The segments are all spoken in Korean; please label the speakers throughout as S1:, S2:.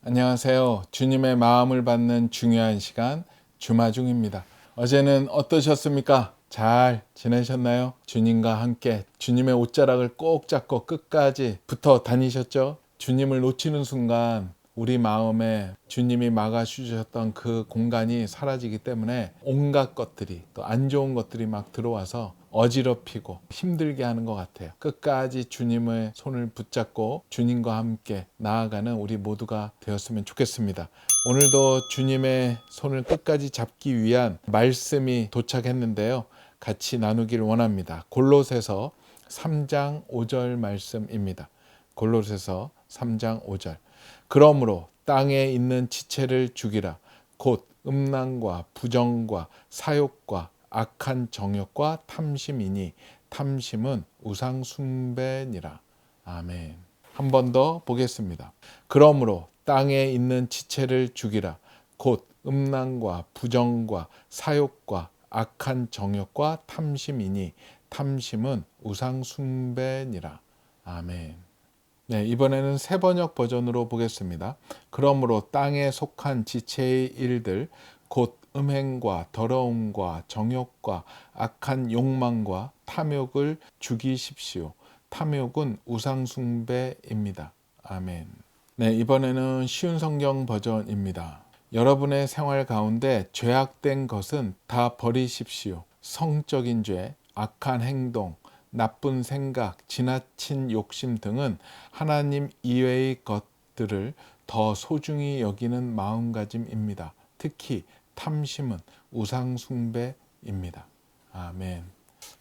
S1: 안녕하세요. 주님의 마음을 받는 중요한 시간 주마중입니다. 어제는 어떠셨습니까? 잘 지내셨나요? 주님과 함께 주님의 옷자락을 꼭 잡고 끝까지 붙어 다니셨죠? 주님을 놓치는 순간 우리 마음에 주님이 막아주셨던 그 공간이 사라지기 때문에 온갖 것들이 또 안 좋은 것들이 막 들어와서 어지럽히고 힘들게 하는 것 같아요. 끝까지 주님의 손을 붙잡고 주님과 함께 나아가는 우리 모두가 되었으면 좋겠습니다. 오늘도 주님의 손을 끝까지 잡기 위한 말씀이 도착했는데요. 같이 나누기를 원합니다. 골로새서 3장 5절 말씀입니다. 골로새서 3장 5절. 그러므로 땅에 있는 지체를 죽이라. 곧 음란과 부정과 사욕과 악한 정욕과 탐심이니 탐심은 우상 숭배니라. 아멘. 한 번 더 보겠습니다. 그러므로 땅에 있는 지체를 죽이라. 곧 음란과 부정과 사욕과 악한 정욕과 탐심이니 탐심은 우상 숭배니라. 아멘. 네, 이번에는 새 번역 버전으로 보겠습니다. 그러므로 땅에 속한 지체의 일들 곧 음행과 더러움과 정욕과 악한 욕망과 탐욕을 죽이십시오. 탐욕은 우상 숭배입니다. 아멘. 네, 이번에는 쉬운 성경 버전입니다. 여러분의 생활 가운데 죄악된 것은 다 버리십시오. 성적인 죄, 악한 행동, 나쁜 생각, 지나친 욕심 등은 하나님 이외의 것들을 더 소중히 여기는 마음가짐입니다. 특히 탐심은 우상 숭배입니다. 아멘.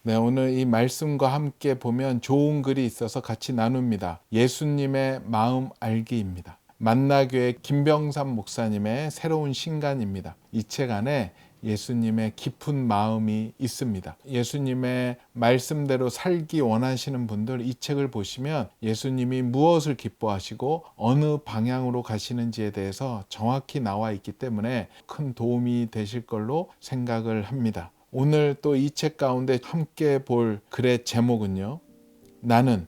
S1: 네, 오늘 이 말씀과 함께 보면 좋은 글이 있어서 같이 나눕니다. 예수님의 마음 알기입니다. 만나교회 김병삼 목사님의 새로운 신간입니다. 이 책 안에 예수님의 깊은 마음이 있습니다. 예수님의 말씀대로 살기 원하시는 분들 이 책을 보시면 예수님이 무엇을 기뻐하시고 어느 방향으로 가시는지에 대해서 정확히 나와 있기 때문에 큰 도움이 되실 걸로 생각을 합니다. 오늘 또 이 책 가운데 함께 볼 글의 제목은요. 나는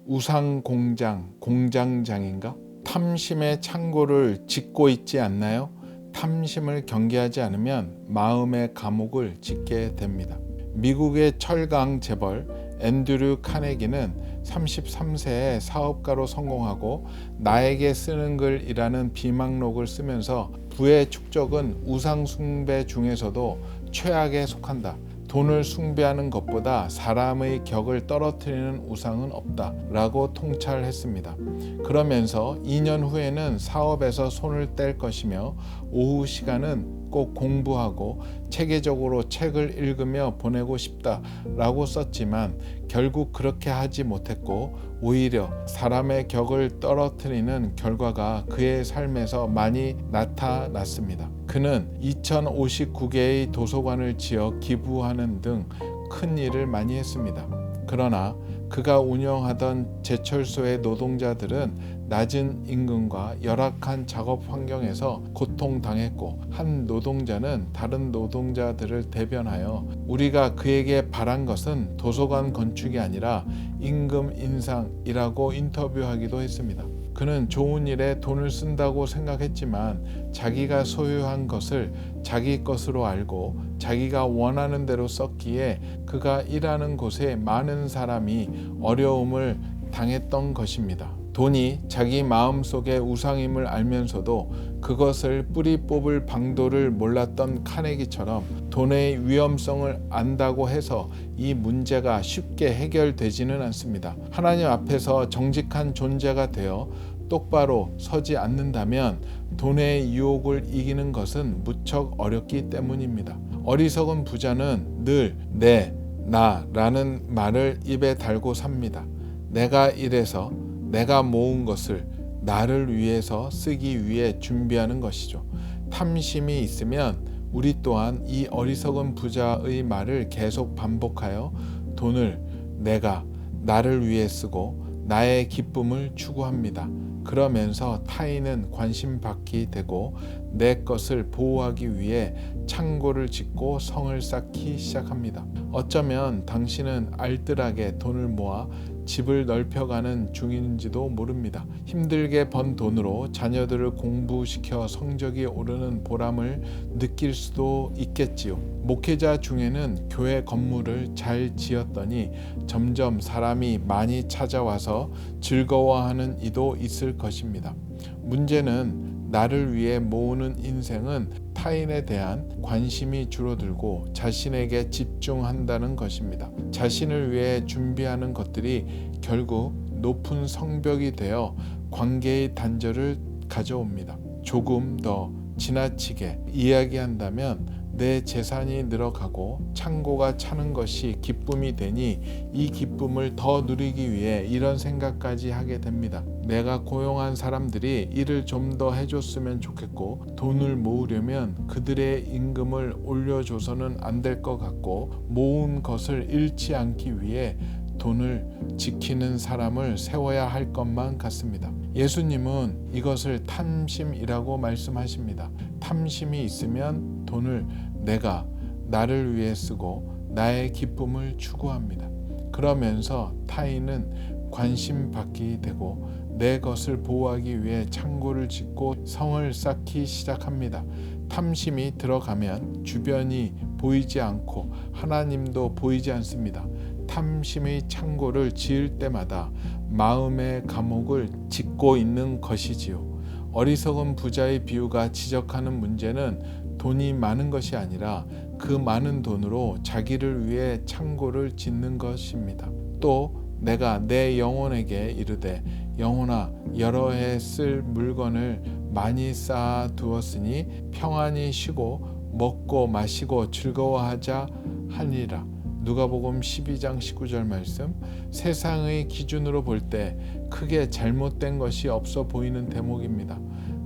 S1: 우상공장 공장장인가? 탐심의 창고를 짓고 있지 않나요? 탐심을 경계하지 않으면 마음의 감옥을 짓게 됩니다. 미국의 철강 재벌 앤드류 카네기는 33세에 사업가로 성공하고 나에게 쓰는 글이라는 비망록을 쓰면서 부의 축적은 우상 숭배 중에서도 최악에 속한다. 돈을 숭배하는 것보다 사람의 격을 떨어뜨리는 우상은 없다 라고 통찰했습니다. 그러면서 2년 후에는 사업에서 손을 뗄 것이며 오후 시간은 꼭 공부하고 체계적으로 책을 읽으며 보내고 싶다라고 썼지만 결국 그렇게 하지 못했고 오히려 사람의 격을 떨어뜨리는 결과가 그의 삶에서 많이 나타났습니다. 그는 2059개의 도서관을 지어 기부하는 등 큰 일을 많이 했습니다. 그러나 그가 운영하던 제철소의 노동자들은 낮은 임금과 열악한 작업 환경에서 고통당했고 한 노동자는 다른 노동자들을 대변하여 우리가 그에게 바란 것은 도서관 건축이 아니라 임금 인상이라고 인터뷰하기도 했습니다. 그는 좋은 일에 돈을 쓴다고 생각했지만 자기가 소유한 것을 자기 것으로 알고 자기가 원하는 대로 썼기에 그가 일하는 곳에 많은 사람이 어려움을 당했던 것입니다. 돈이 자기 마음속의 우상임을 알면서도 그것을 뿌리 뽑을 방도를 몰랐던 카네기처럼 돈의 위험성을 안다고 해서 이 문제가 쉽게 해결되지는 않습니다. 하나님 앞에서 정직한 존재가 되어 똑바로 서지 않는다면 돈의 유혹을 이기는 것은 무척 어렵기 때문입니다. 어리석은 부자는 늘 내, 나라는 말을 입에 달고 삽니다. 내가 이래서 내가 모은 것을 나를 위해서 쓰기 위해 준비하는 것이죠. 탐심이 있으면 우리 또한 이 어리석은 부자의 말을 계속 반복하여 돈을 내가 나를 위해 쓰고 나의 기쁨을 추구합니다. 그러면서 타인은 관심 받게 되고 내 것을 보호하기 위해 창고를 짓고 성을 쌓기 시작합니다. 어쩌면 당신은 알뜰하게 돈을 모아 집을 넓혀가는 중인지도 모릅니다. 힘들게 번 돈으로 자녀들을 공부시켜 성적이 오르는 보람을 느낄 수도 있겠지요. 목회자 중에는 교회 건물을 잘 지었더니 점점 사람이 많이 찾아와서 즐거워하는 이도 있을 것입니다. 문제는 나를 위해 모으는 인생은 타인에 대한 관심이 줄어들고 자신에게 집중한다는 것입니다. 자신을 위해 준비하는 것들이 결국 높은 성벽이 되어 관계의 단절을 가져옵니다. 조금 더 지나치게 이야기한다면 내 재산이 늘어가고 창고가 차는 것이 기쁨이 되니 이 기쁨을 더 누리기 위해 이런 생각까지 하게 됩니다. 내가 고용한 사람들이 일을 좀 더 해줬으면 좋겠고, 돈을 모으려면 그들의 임금을 올려줘서는 안 될 것 같고, 모은 것을 잃지 않기 위해 돈을 지키는 사람을 세워야 할 것만 같습니다. 예수님은 이것을 탐심이라고 말씀하십니다. 탐심이 있으면 돈을 내가 나를 위해 쓰고 나의 기쁨을 추구합니다. 그러면서 타인은 관심 받게 되고 내 것을 보호하기 위해 창고를 짓고 성을 쌓기 시작합니다. 탐심이 들어가면 주변이 보이지 않고 하나님도 보이지 않습니다. 탐심의 창고를 지을 때마다 마음의 감옥을 짓고 있는 것이지요. 어리석은 부자의 비유가 지적하는 문제는 돈이 많은 것이 아니라 그 많은 돈으로 자기를 위해 창고를 짓는 것입니다. 또 내가 내 영혼에게 이르되 영혼아 여러 해 쓸 물건을 많이 쌓아 두었으니 평안히 쉬고 먹고 마시고 즐거워하자 하니라. 누가복음 12장 19절 말씀. 세상의 기준으로 볼 때 크게 잘못된 것이 없어 보이는 대목입니다.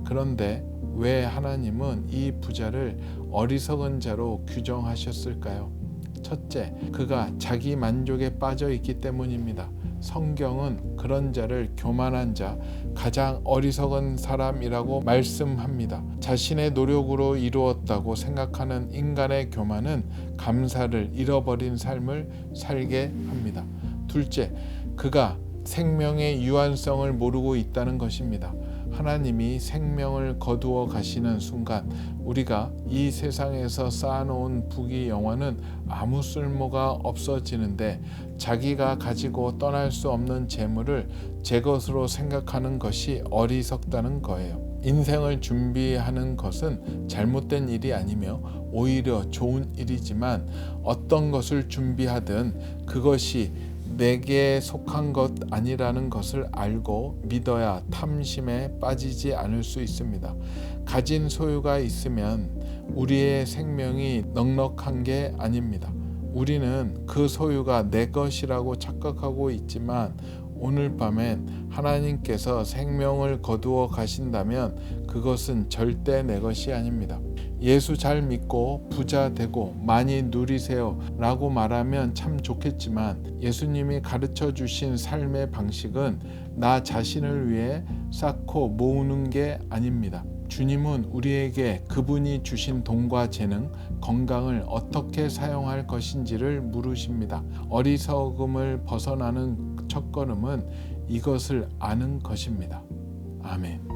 S1: 그런데 왜 하나님은 이 부자를 어리석은 자로 규정하셨을까요? 첫째, 그가 자기 만족에 빠져 있기 때문입니다. 성경은 그런 자를 교만한 자, 가장 어리석은 사람이라고 말씀합니다. 자신의 노력으로 이루었다고 생각하는 인간의 교만은 감사를 잃어버린 삶을 살게 합니다. 둘째, 그가 생명의 유한성을 모르고 있다는 것입니다. 하나님이 생명을 거두어 가시는 순간 우리가 이 세상에서 쌓아놓은 부귀 영화는 아무 쓸모가 없어지는데 자기가 가지고 떠날 수 없는 재물을 제 것으로 생각하는 것이 어리석다는 거예요. 인생을 준비하는 것은 잘못된 일이 아니며 오히려 좋은 일이지만 어떤 것을 준비하든 그것이 내게 속한 것 아니라는 것을 알고 믿어야 탐심에 빠지지 않을 수 있습니다. 가진 소유가 있으면 우리의 생명이 넉넉한 게 아닙니다. 우리는 그 소유가 내 것이라고 착각하고 있지만 오늘 밤엔 하나님께서 생명을 거두어 가신다면 그것은 절대 내 것이 아닙니다. 예수 잘 믿고 부자 되고 많이 누리세요 라고 말하면 참 좋겠지만 예수님이 가르쳐 주신 삶의 방식은 나 자신을 위해 쌓고 모으는 게 아닙니다. 주님은 우리에게 그분이 주신 돈과 재능, 건강을 어떻게 사용할 것인지를 물으십니다. 어리석음을 벗어나는 첫걸음은 이것을 아는 것입니다. 아멘.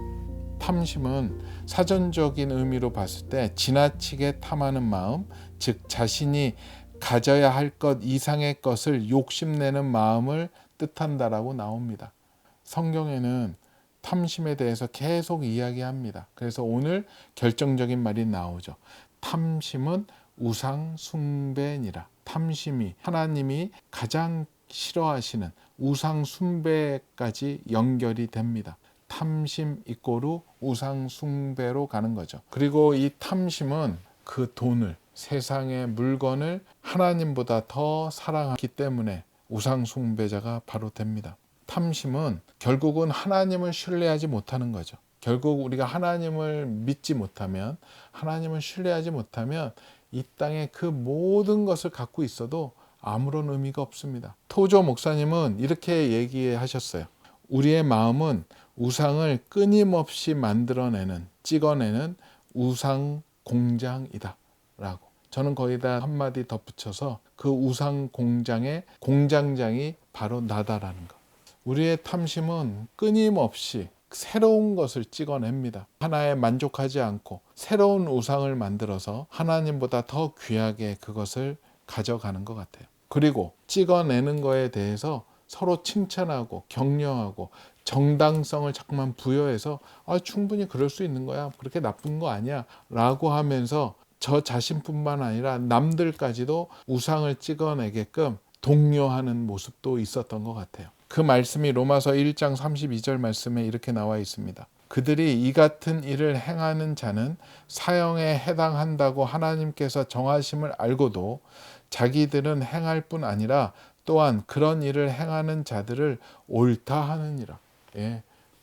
S1: 탐심은 사전적인 의미로 봤을 때 지나치게 탐하는 마음, 즉 자신이 가져야 할 것 이상의 것을 욕심내는 마음을 뜻한다라고 나옵니다. 성경에는 탐심에 대해서 계속 이야기합니다. 그래서 오늘 결정적인 말이 나오죠. 탐심은 우상 숭배니라. 탐심이 하나님이 가장 싫어하시는 우상 숭배까지 연결이 됩니다. 탐심 이꼬르 우상 숭배로 가는 거죠. 그리고 이 탐심은 그 돈을, 세상의 물건을 하나님보다 더 사랑하기 때문에 우상 숭배자가 바로 됩니다. 탐심은 결국은 하나님을 신뢰하지 못하는 거죠. 결국 우리가 하나님을 믿지 못하면, 하나님을 신뢰하지 못하면 이 땅에 그 모든 것을 갖고 있어도 아무런 의미가 없습니다. 토조 목사님은 이렇게 얘기하셨어요. 우리의 마음은 우상을 끊임없이 만들어내는, 찍어내는 우상 공장이다 라고. 저는 거기다 한마디 덧붙여서 그 우상 공장의 공장장이 바로 나다라는 것. 우리의 탐심은 끊임없이 새로운 것을 찍어냅니다. 하나에 만족하지 않고 새로운 우상을 만들어서 하나님보다 더 귀하게 그것을 가져가는 것 같아요. 그리고 찍어내는 거에 대해서 서로 칭찬하고 격려하고 정당성을 자꾸만 부여해서 충분히 그럴 수 있는 거야, 그렇게 나쁜 거 아니야 라고 하면서 저 자신뿐만 아니라 남들까지도 우상을 찍어내게끔 독려하는 모습도 있었던 것 같아요. 그 말씀이 로마서 1장 32절 말씀에 이렇게 나와 있습니다. 그들이 이 같은 일을 행하는 자는 사형에 해당한다고 하나님께서 정하심을 알고도 자기들은 행할 뿐 아니라 또한 그런 일을 행하는 자들을 옳다 하느니라.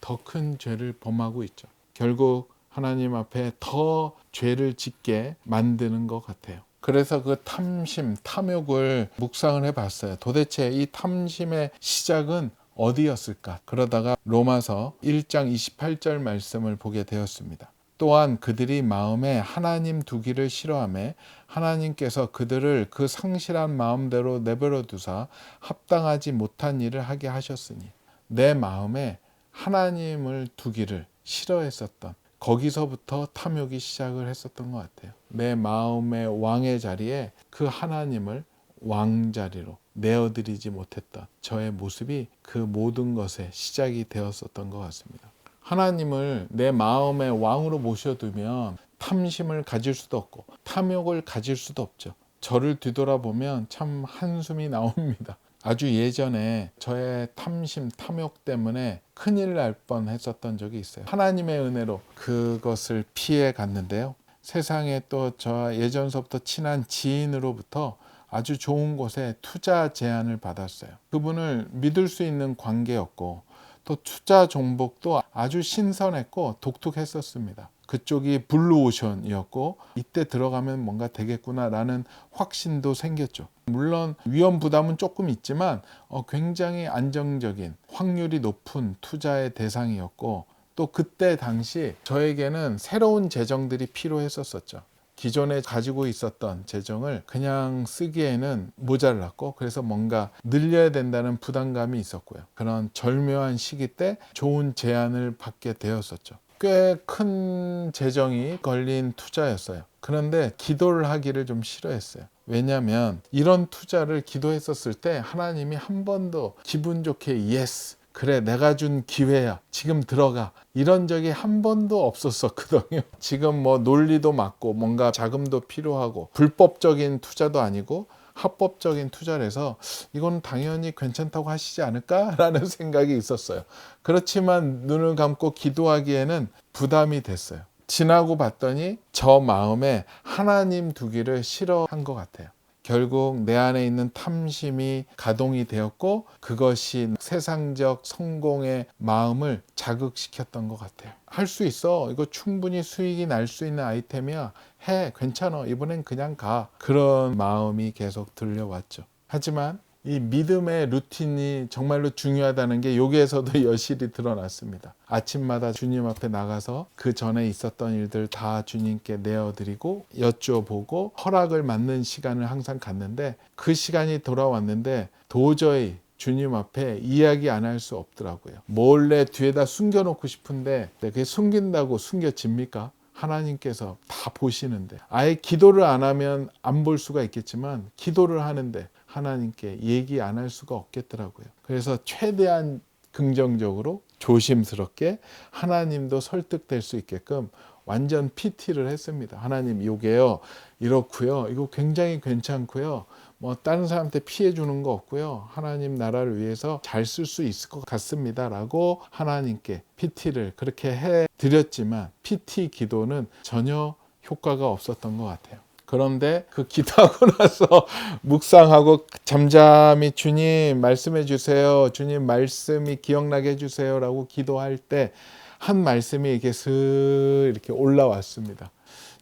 S1: 더 큰 죄를 범하고 있죠. 결국 하나님 앞에 더 죄를 짓게 만드는 것 같아요. 그래서 그 탐심, 탐욕을 묵상을 해봤어요. 도대체 이 탐심의 시작은 어디였을까? 그러다가 로마서 1장 28절 말씀을 보게 되었습니다. 또한 그들이 마음에 하나님 두기를 싫어하며 하나님께서 그들을 그 상실한 마음대로 내버려 두사 합당하지 못한 일을 하게 하셨으니, 내 마음에 하나님을 두기를 싫어했었던, 거기서부터 탐욕이 시작을 했었던 것 같아요. 내 마음의 왕의 자리에 그 하나님을 왕자리로 내어드리지 못했던 저의 모습이 그 모든 것의 시작이 되었었던 것 같습니다. 하나님을 내 마음의 왕으로 모셔두면 탐심을 가질 수도 없고 탐욕을 가질 수도 없죠. 저를 뒤돌아보면 참 한숨이 나옵니다. 아주 예전에 저의 탐심, 탐욕 때문에 큰일 날 뻔했었던 적이 있어요. 하나님의 은혜로 그것을 피해 갔는데요. 세상에 또 저 예전서부터 친한 지인으로부터 아주 좋은 곳에 투자 제안을 받았어요. 그분을 믿을 수 있는 관계였고 또 투자 종목도 아주 신선했고 독특했었습니다. 그쪽이 블루오션이었고 이때 들어가면 뭔가 되겠구나라는 확신도 생겼죠. 물론 위험 부담은 조금 있지만 굉장히 안정적인 확률이 높은 투자의 대상이었고, 또 그때 당시 저에게는 새로운 재정들이 필요했었죠. 기존에 가지고 있었던 재정을 그냥 쓰기에는 모자랐고, 그래서 뭔가 늘려야 된다는 부담감이 있었고요. 그런 절묘한 시기 때 좋은 제안을 받게 되었었죠. 꽤 큰 재정이 걸린 투자였어요. 그런데 기도를 하기를 좀 싫어했어요. 왜냐하면 이런 투자를 기도했었을 때 하나님이 한 번도 기분 좋게 예스, 그래 내가 준 기회야, 지금 들어가, 이런 적이 한 번도 없었었거든요. 지금 뭐 논리도 맞고 뭔가 자금도 필요하고 불법적인 투자도 아니고 합법적인 투자라서 이건 당연히 괜찮다고 하시지 않을까라는 생각이 있었어요. 그렇지만 눈을 감고 기도하기에는 부담이 됐어요. 지나고 봤더니 저 마음에 하나님 두기를 싫어한 것 같아요. 결국 내 안에 있는 탐심이 가동이 되었고 그것이 세상적 성공의 마음을 자극시켰던 것 같아요. 할 수 있어, 이거 충분히 수익이 날 수 있는 아이템이야, 해, 괜찮아, 이번엔 그냥 가, 그런 마음이 계속 들려왔죠. 하지만 이 믿음의 루틴이 정말로 중요하다는 게 여기에서도 여실히 드러났습니다. 아침마다 주님 앞에 나가서 그 전에 있었던 일들 다 주님께 내어드리고 여쭤보고 허락을 받는 시간을 항상 갖는데, 그 시간이 돌아왔는데 도저히 주님 앞에 이야기 안 할 수 없더라고요. 몰래 뒤에다 숨겨놓고 싶은데 그게 숨긴다고 숨겨집니까? 하나님께서 다 보시는데. 아예 기도를 안 하면 안 볼 수가 있겠지만 기도를 하는데 하나님께 얘기 안 할 수가 없겠더라고요. 그래서 최대한 긍정적으로 조심스럽게 하나님도 설득될 수 있게끔 완전 PT를 했습니다. 하나님, 요게요 이렇고요, 이거 굉장히 괜찮고요, 뭐 다른 사람한테 피해 주는 거 없고요, 하나님 나라를 위해서 잘 쓸 수 있을 것 같습니다 라고 하나님께 PT를 그렇게 해 드렸지만 PT 기도는 전혀 효과가 없었던 것 같아요. 그런데 그 기도하고 나서 묵상하고 잠잠히 주님 말씀해 주세요, 주님 말씀이 기억나게 해주세요 라고 기도할 때 한 말씀이 이렇게 슬 이렇게 올라왔습니다.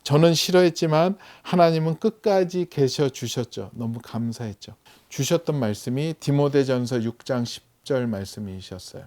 S1: 저는 싫어했지만 하나님은 끝까지 계셔 주셨죠. 너무 감사했죠. 주셨던 말씀이 디모데전서 6장 10절 말씀이셨어요.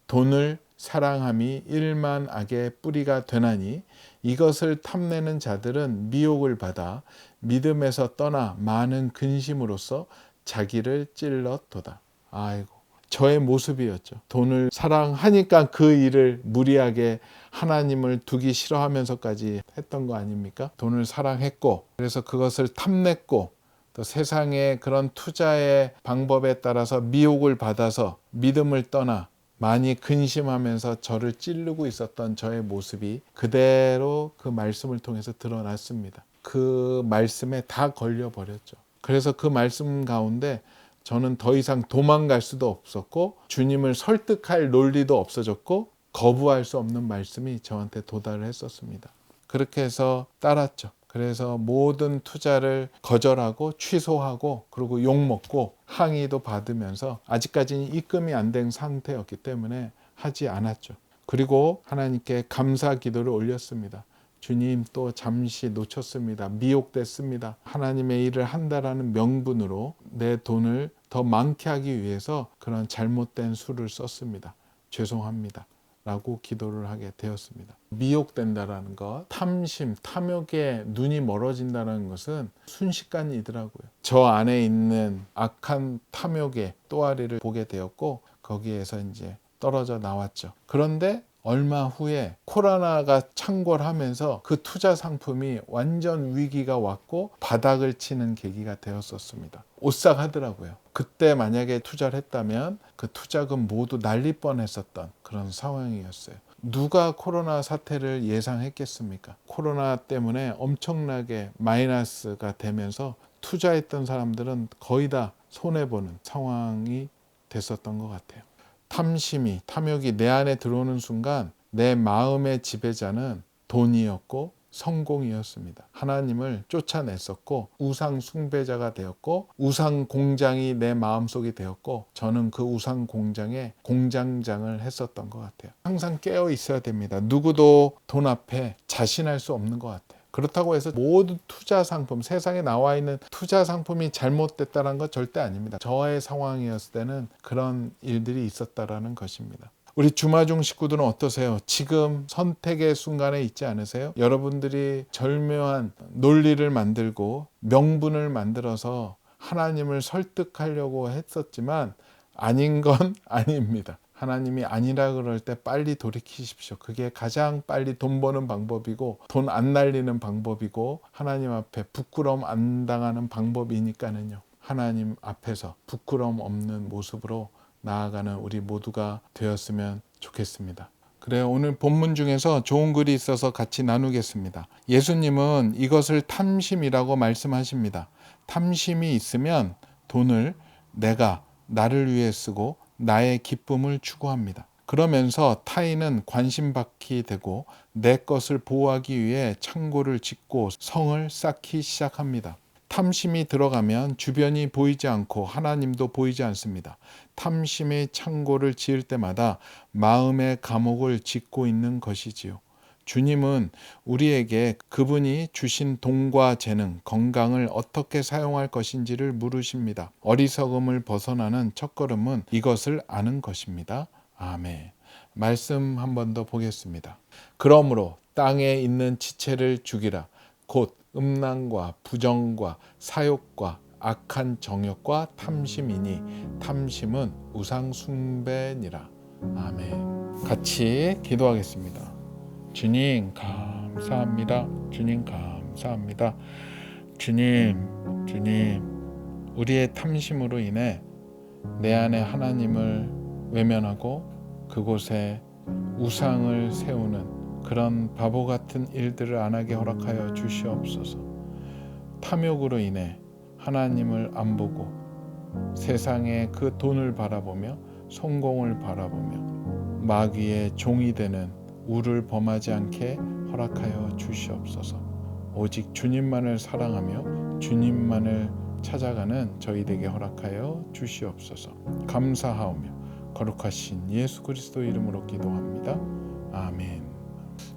S1: 돈을 사랑함이 일만 악의 뿌리가 되나니 이것을 탐내는 자들은 미혹을 받아 믿음에서 떠나 많은 근심으로써 자기를 찔렀도다. 아이고, 저의 모습이었죠. 돈을 사랑하니까 그 일을 무리하게 하나님을 두기 싫어하면서까지 했던 거 아닙니까? 돈을 사랑했고, 그래서 그것을 탐냈고, 또 세상의 그런 투자의 방법에 따라서 미혹을 받아서 믿음을 떠나 많이 근심하면서 저를 찌르고 있었던 저의 모습이 그대로 그 말씀을 통해서 드러났습니다. 그 말씀에 다 걸려버렸죠. 그래서 그 말씀 가운데 저는 더 이상 도망갈 수도 없었고, 주님을 설득할 논리도 없어졌고, 거부할 수 없는 말씀이 저한테 도달을 했었습니다. 그렇게 해서 따랐죠. 그래서 모든 투자를 거절하고 취소하고, 그리고 욕먹고 항의도 받으면서 아직까지는 입금이 안 된 상태였기 때문에 하지 않았죠. 그리고 하나님께 감사 기도를 올렸습니다. 주님, 또 잠시 놓쳤습니다. 미혹됐습니다. 하나님의 일을 한다라는 명분으로 내 돈을 더 많게 하기 위해서 그런 잘못된 수를 썼습니다. 죄송합니다. 라고 기도를 하게 되었습니다. 미혹된다라는 것, 탐심, 탐욕에 눈이 멀어진다는 것은 순식간이더라고요. 저 안에 있는 악한 탐욕의 또아리를 보게 되었고, 거기에서 이제 떨어져 나왔죠. 그런데 얼마 후에 코로나가 창궐하면서 그 투자 상품이 완전 위기가 왔고 바닥을 치는 계기가 되었었습니다. 오싹하더라고요. 그때 만약에 투자를 했다면 그 투자금 모두 날릴 뻔했었던 그런 상황이었어요. 누가 코로나 사태를 예상했겠습니까? 코로나 때문에 엄청나게 마이너스가 되면서 투자했던 사람들은 거의 다 손해보는 상황이 됐었던 것 같아요. 탐심이, 탐욕이 내 안에 들어오는 순간 내 마음의 지배자는 돈이었고 성공이었습니다. 하나님을 쫓아냈었고 우상 숭배자가 되었고 우상 공장이 내 마음속이 되었고, 저는 그 우상 공장에 공장장을 했었던 것 같아요. 항상 깨어 있어야 됩니다. 누구도 돈 앞에 자신할 수 없는 것 같아요. 그렇다고 해서 모든 투자 상품, 세상에 나와 있는 투자 상품이 잘못됐다는 건 절대 아닙니다. 저의 상황이었을 때는 그런 일들이 있었다라는 것입니다. 우리 주마중 식구들은 어떠세요? 지금 선택의 순간에 있지 않으세요? 여러분들이 절묘한 논리를 만들고 명분을 만들어서 하나님을 설득하려고 했었지만 아닌 건 아닙니다. 하나님이 아니라 그럴 때 빨리 돌이키십시오. 그게 가장 빨리 돈 버는 방법이고 돈 안 날리는 방법이고 하나님 앞에 부끄러움 안 당하는 방법이니까는요. 하나님 앞에서 부끄러움 없는 모습으로 나아가는 우리 모두가 되었으면 좋겠습니다. 그래요. 오늘 본문 중에서 좋은 글이 있어서 같이 나누겠습니다. 예수님은 이것을 탐심이라고 말씀하십니다. 탐심이 있으면 돈을 내가 나를 위해 쓰고 나의 기쁨을 추구합니다. 그러면서 타인은 관심받게 되고 내 것을 보호하기 위해 창고를 짓고 성을 쌓기 시작합니다. 탐심이 들어가면 주변이 보이지 않고 하나님도 보이지 않습니다. 탐심의 창고를 지을 때마다 마음의 감옥을 짓고 있는 것이지요. 주님은 우리에게 그분이 주신 돈과 재능, 건강을 어떻게 사용할 것인지를 물으십니다. 어리석음을 벗어나는 첫걸음은 이것을 아는 것입니다. 아멘. 말씀 한 번 더 보겠습니다. 그러므로 땅에 있는 지체를 죽이라. 곧 음란과 부정과 사욕과 악한 정욕과 탐심이니 탐심은 우상 숭배니라. 아멘. 같이 기도하겠습니다. 주님 감사합니다. 주님 감사합니다. 주님 우리의 탐심으로 인해 내 안에 하나님을 외면하고 그곳에 우상을 세우는 그런 바보 같은 일들을 안 하게 허락하여 주시옵소서. 탐욕으로 인해 하나님을 안 보고 세상의 그 돈을 바라보며 성공을 바라보며 마귀의 종이 되는 우를 범하지 않게 허락하여 주시옵소서. 오직 주님만을 사랑하며 주님만을 찾아가는 저희에게 허락하여 주시옵소서. 감사하오며 거룩하신 예수 그리스도 이름으로 기도합니다. 아멘.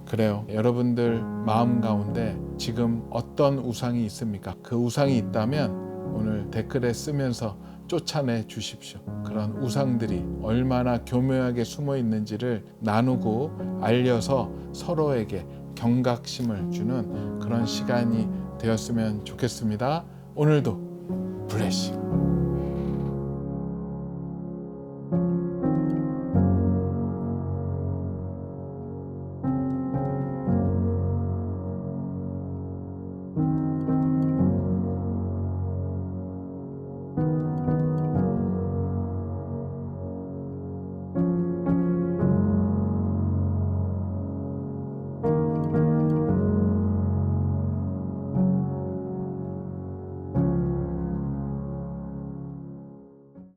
S1: 그래요. 여러분들 마음 가운데 지금 어떤 우상이 있습니까? 그 우상이 있다면 오늘 댓글에 쓰면서 쫓아내 주십시오. 그런 우상들이 얼마나 교묘하게 숨어 있는지를 나누고 알려서 서로에게 경각심을 주는 그런 시간이 되었으면 좋겠습니다. 오늘도 블레싱.